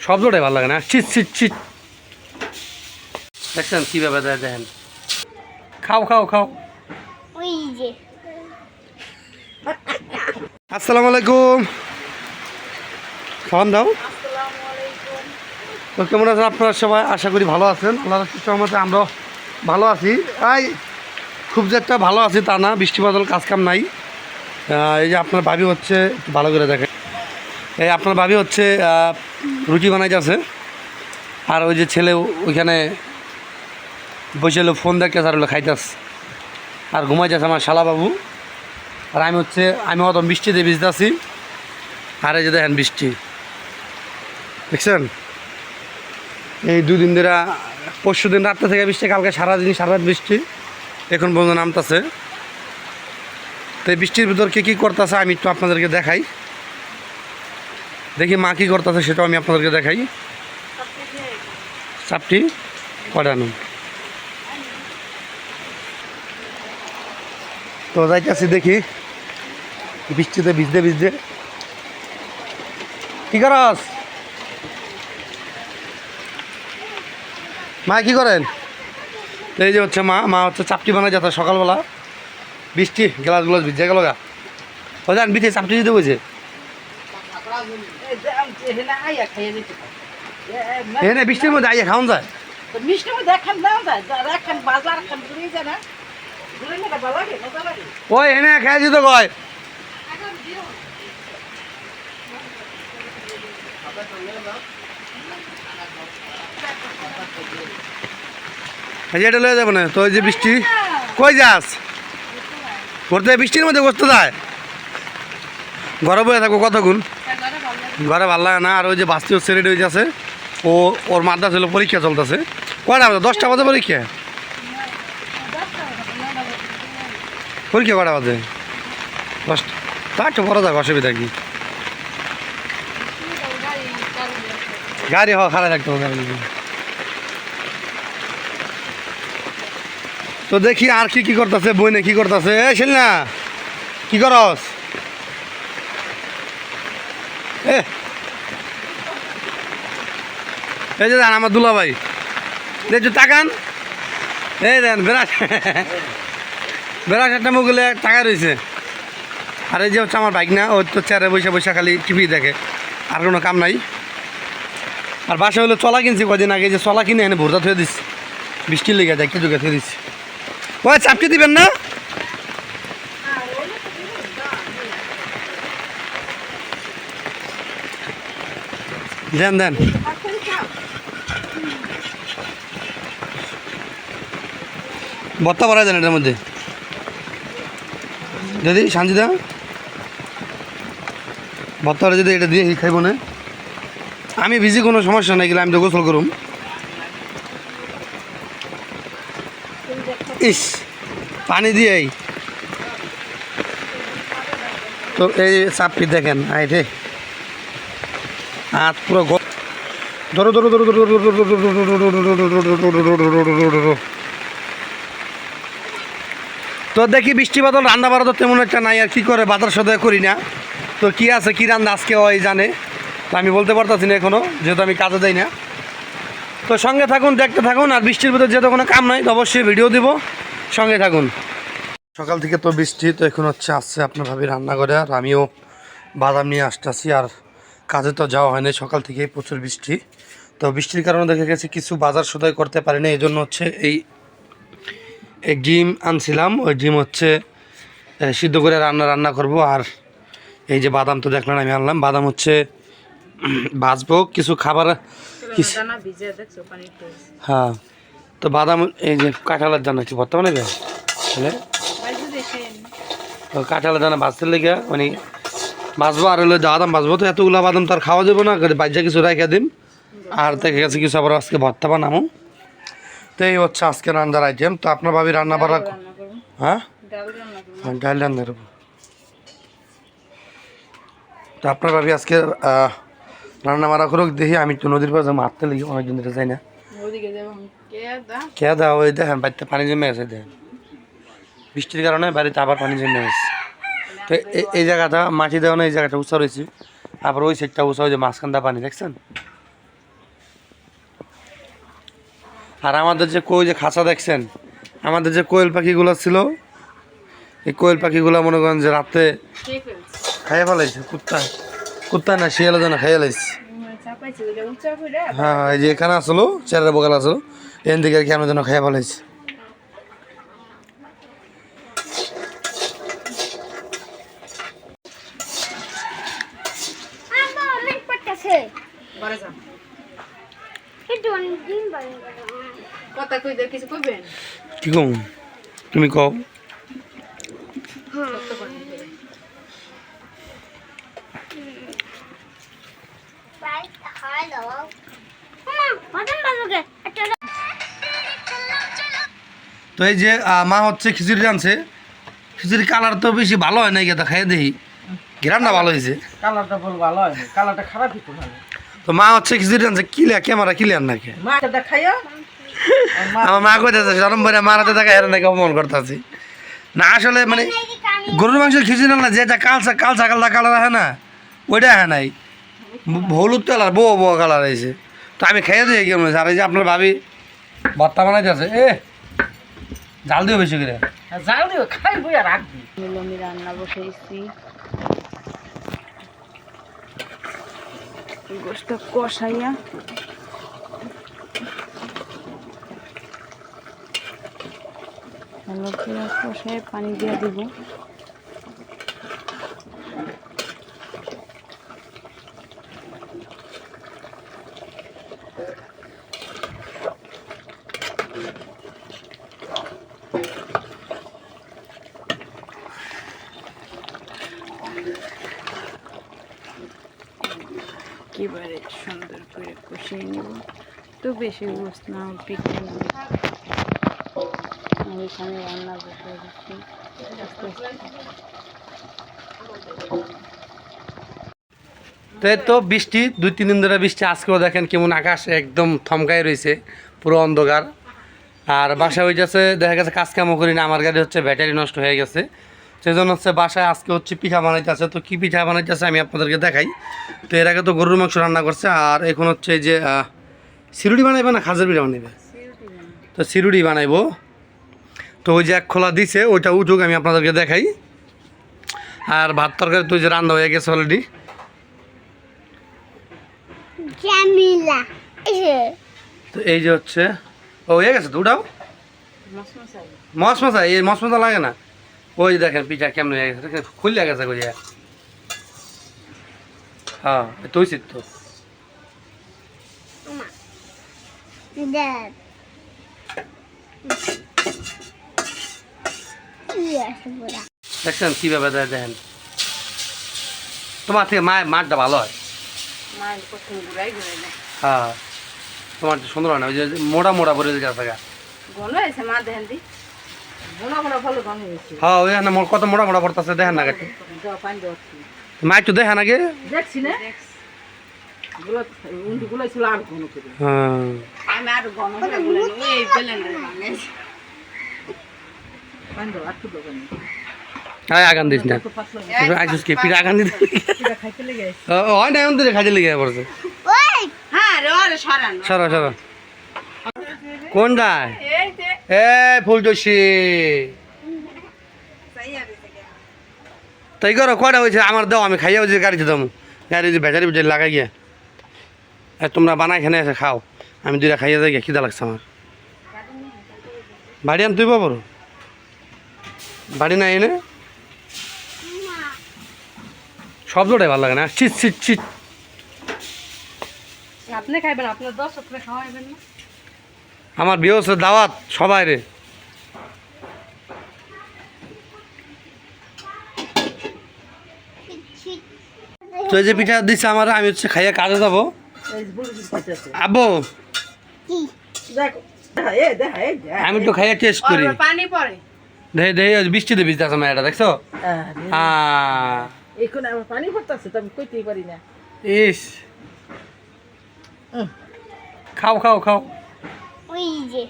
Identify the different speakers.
Speaker 1: শব্দটাই ভালো লাগে না, চিট চিট চিট। দেখছেন কীভাবে দেয়, দেখেন। খাও খাও খাও। আসসালামু আলাইকুম, খাওয়ান দাও। তো কেমন আছেন আপনারা সবাই? আশা করি ভালো আছেন। আল্লাহর রহমতে আমরাও ভালো আছি। খুব যে একটা ভালো আছি তা না, বৃষ্টি বাদল কাজ কাম নাই। এই যে আপনার ভাবি হচ্ছে, একটু ভালো করে দেখেন, এই আপনার ভাবি হচ্ছে রুটি বানাইতেছে। আর ওই যে ছেলে ওইখানে বসে ফোন দেখতেছে আর খাইতেছে আর ঘুমাইতেছে আমার শালাবাবু। আর আমি অত বৃষ্টিতে ভিজতেছি। আর এই যে দেখেন বৃষ্টি দেখছেন, এই দুদিন ধরে, পরশু দিন রাত্রে থেকে বৃষ্টি, কালকে সারাদিন সারা রাত বৃষ্টি, এখন পর্যন্ত নামতেছে। তো এই বৃষ্টির ভিতর কী করতেছে আমি একটু আপনাদেরকে দেখাই। দেখি মা কী করতেছে সেটাও আমি আপনাদেরকে দেখাই। চাপটি কটানো তো যাইতেছি, দেখি বৃষ্টিতে ভিজতে ভিজতে। কি করস মা, কি করেন? এই যে হচ্ছে মা হচ্ছে চাপটি বানায় যেত সকালবেলা, বৃষ্টি গ্লাসগুলো ভিজে গেল গা। ও জান বিঠে চাপটি দিতে বলছে, এনে বৃষ্টির মধ্যে আইয়া খাওয়ান যায়। ওই এনে খেয়ে দিত কয়। এটা লয়ে যাবো না তো। ওই যে বৃষ্টি, কই যাস করতে? বৃষ্টির মধ্যে বসতে যায়, ঘরে বসে থাকবো কতক্ষণ? ঘরে ভালো লাগে না। আর ওই যে বাস্তিও ছেড়ে হয়ে যাচ্ছে, ওর মাদ্রাস ছিল, পরীক্ষা চলতেছে। কয়টা বাজে? 10টা বাজে পরীক্ষা। পরীক্ষা কটা বাজে? 10টা। তা একটু বড় যাক, অসুবিধা কি? গাড়ি খারাপ থাকতে হবে। তো দেখি আর কি করতেছে বইনে, কি করতেছে? এই ছিল না, কি করস? এই যে দেন আমার দুলা ভাই, দেখছো তাকান, এই দেন বেড়া একটা মুগলে টাকা রয়েছে। আর এই যে হচ্ছে আমার বাইক না, ওই তো চেয়ারে বসে খালি টিভি দেখে, আর কোনো কাম নাই। আর বাসা হলো চলা কিনছি কদিন আগে, যে চলা কিনে এনে ভোরটা থুয়ে দিচ্ছি, বৃষ্টির লেগে যায় কিছু থুয়ে দিচ্ছি। ওই চাপটি দিবেন না? দেন দেন। ভর্তা ভরা দেন এটার মধ্যে, যদি শান্তি দা ভর্তা ভরা যদি এটা দিয়ে খাইব না। আমি ভিজি, কোনো সমস্যা নাই, গেলে আমি তো গোসল করুম। ইস পানি দিয়েই তো। এই চাপটি দেখেন, আইটে হাত পুরো ধরো ধরো ধরো ধরো ধরো। তো দেখি বৃষ্টি বাদল, রান্না বাড়া তো তেমন একটা নাই। আর কি করে, বাজার সদায় করি না তো। কি আছে কি রান্না আজকে ওই জানে, তো আমি বলতে পারতেছি না এখনও, যেহেতু আমি কাজে যাই না। তো সঙ্গে থাকুন, দেখতে থাকুন। আর বৃষ্টির ভিতরে যেহেতু কোনো কাম নাই, তো অবশ্যই ভিডিও দিব, সঙ্গে থাকুন। সকাল থেকে তো বৃষ্টি, তো এখন হচ্ছে আসছে আপনার ভাবি রান্না করে, আর আমিও বাদাম নিয়ে আসতেছি। আর কাজে তো যাওয়া হয়নি, সকাল থেকেই প্রচুর বৃষ্টি। তো বৃষ্টির কারণে দেখা গেছে কিছু বাজার সদাই করতে পারিনি, এই জন্য হচ্ছে এই ডিম আনছিলাম। ওই ডিম হচ্ছে সিদ্ধ করে রান্না করব। আর এই যে বাদাম তো দেখলেন আমি আনলাম, বাদাম হচ্ছে ভাজবো, কিছু খাবার। হ্যাঁ, তো বাদাম এই যে কাঁঠালের দানা কি ভর্তা বানাবে, তাহলে কাঁঠালের দানা ভাজতে লেগে মানে ভাজবো। আর হলো বাদাম ভাজবো, তো এতগুলো বাদাম তো আর খাওয়া যাবো না, বাজ্যা কিছু রেখে দিন। আর দেখে গেছে কিছু আবার আজকে ভর্তা বানাবো। তো এই হচ্ছে আজকে রান্নার আইটেম। তো আপনার ভাবি রান্না বাড়া, হ্যাঁ ডাল রান্না করবো। তো আপনার ভাবি আজকে রান্না বাড়া করুক, দেখি আমি একটু নদীর পাশে মারতে লেগে অনেকদিন ধরে যাই না। খেয়ে দাও, ওই দেখেন বাড়িতে পানি জমে গেছে, দেখেন বৃষ্টির কারণে বাড়িতে আবার পানি জমে গেছে। তো এই জায়গাটা মাটি দেওয়া না, এই জায়গাটা উঁচা রয়েছে, আবার ওই সাইডটা উঁচা, ওই যে মাঝখানটা পানি দেখছেন। আর আমাদের যে যে খাঁচা দেখছেন, আমাদের যে কোয়েল পাখিগুলো ছিল, এই কোয়েল পাখিগুলো মনে করেন যে রাতে খাইয়ে ফেলাইছে। কুত্তা না শিয়ালের জন্য খাইয়ে ফেলাইছে। হ্যাঁ, এই যে এখানে আসলো চেয়ারের বগাল আসলো, এখান থেকে আর কি আমার জন্য খাইয়ে ফেলাইছে। কি কম তুমি কও? তো এই যে মা হচ্ছে খিচুড়ি রাঁধছে। খিচুড়ি কালার তো বেশি ভালো হয় নাই, গেতা খাইয়ে দেখি ঘেরানটা ভালো হয়েছে।
Speaker 2: কালারটা বল ভালো হয় না, কালারটা খারাপ হতো ভালো।
Speaker 1: তো মা হচ্ছে খিচুড়ি রাঁধছে, ক্লিয়ার ক্যামেরা ক্লিয়ার নাকি?
Speaker 2: মাটা খাইয়া
Speaker 1: আমার মা কইতেছে জনম করে মারাতে দেখা এর নাকি অপমান করতেছি। না আসলে মানে গরুর মাংসের খিচুড়ি না, যেটা কালচা কালার হয় না, ওইটা হয় নাই, হলুদ কালার বো কালার হয়েছে। তো আমি খাইয়ে দিই কেমন হয়েছে। আর এই যে আপনার ভাবি ভর্তা বানাইতেছে, জাল দিও বেশি করে,
Speaker 2: জাল দিও খাইবো আর রাখবি।
Speaker 3: আমি রান্না বসাইছি, গোশটা কষাইয়া ভালো করে কষাই পানি দিয়ে দিব। একেবারে সুন্দর করে কষিয়ে নেব। তো বেশি গোস না, পিঠে আমি এখানে রান্না বসিয়ে দিচ্ছি।
Speaker 1: তো বৃষ্টি 2-3 দিন ধরে বৃষ্টি, আজকেও দেখেন কেমন আকাশ একদম থমকায় রয়েছে, পুরো অন্ধকার। আর বাসায় হয়ে দেখা গেছে কাজ কামও করি না, আমার গাড়ি হচ্ছে ব্যাটারি নষ্ট হয়ে গেছে, সেই জন্য হচ্ছে বাসায় আজকে হচ্ছে পিঠা বানাইতেছে। তো কী পিঠা বানাইতেছে আমি আপনাদেরকে দেখাই। তো এর আগে তো গরুর মাংস রান্না করছে, আর এখন হচ্ছে যে সিরুড়ি বানাইবে না খাজের পিঠা বানাইবে? তো সিরুড়ি বানাইবো। তো ওই যে এক খোলা দিছে, ওইটা উঠুক আমি আপনাদেরকে দেখাই। আর ভাত তরকারি তো যে রান্না হয়ে গেছে অলরেডি। তো এই যে হচ্ছে হয়ে গেছে, তো উঠাও। মশমশা, এই মশমশা লাগে না। ওই দেখেন পিঠা কেমন হয়ে গেছে, খুললে গেছে কই। হ্যাঁ তুই তো দেখছেন কীভাবে দেখেন। তোমার থেকে মাঠটা ভালো হয়। হ্যাঁ তোমার সুন্দর হয় না, ওই যে মোড়া পরে গেছে। হ্যাঁ ওইখানে কত মোড়া পড়তেছে দেখেন না গাড়ি। মা একটু দেখেন আগে। হ্যাঁ আগান দিস না, পিঠা আগান দিতে হয় না, এমন খাইতে লেগে পড়ছে। সরা সরা কোনটা? ফুলটসি তাই করো, কয়টা হয়েছে আমার দাও, আমি খাইয়া যে গাড়িতে দাম, গাড়ি ব্যাটারি ব্যাটারি লাগাই গিয়া। তোমরা বানাই এখানে এসে খাও, আমি 2টা খাইয়া যাই গিয়া, খিদা লাগছে আমার। বাড়ি আন তুই বাবর বাড়ি নাই এনে শব্দটাই ভালো লাগে না, চিট চিট চিট।
Speaker 3: আপনি খাইবেন, আপনার 10 আপনি খাওয়াইবেন না?
Speaker 1: আমার বিয়ে হচ্ছে দাওয়াত সবাই রে। তো এই যে পিঠা দিচ্ছে আমার, আমি হচ্ছে খাইয়া কাজে যাবো। আব্বু আমি একটু খাইয়া টেস্ট করি।
Speaker 3: পানি পড়ে
Speaker 1: দেখে বৃষ্টিতে ভিজতে আছে এটা দেখছো?
Speaker 2: এখন আমার পানি পড়তেছে তো আমি কইতেই পারি না।
Speaker 1: ইস খাও খাও খাও।
Speaker 4: ওই যে